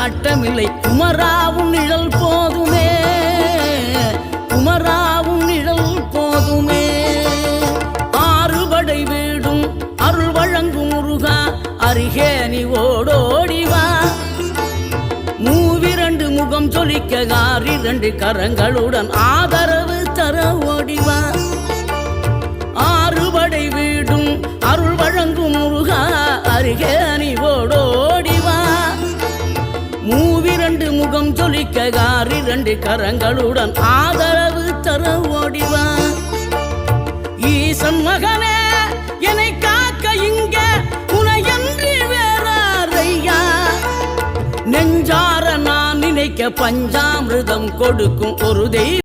நாட்டமில்லை. குமராவும் நிழல் போதுமே, குமராவும் நிழல் போதுமே. ஆறுபடை வீடும் அருள் வழங்கும் முருகா, அருகே நீ ஓடோடிவா. மூவிரண்டு முகம் சொலிக்க 6 கரங்களுடன் ஆதரவு தர ஓடிவா. ஆறுபடை வீடும் அருள் வழங்கும் முருகா, அருகே நீ ஓடோடிவா. மூவிரண்டு முகம் சொலிக்க 6 கரங்களுடன் ஆதரவு தர ஓடிவா. ஈசன் மகனே என்னை காக்க இங்க உனையன்றி வேறாரையா. நெஞ்சார நான் நினைக்க பஞ்சாமிர்தம் கொடுக்கும் ஒரு தெய்வம்.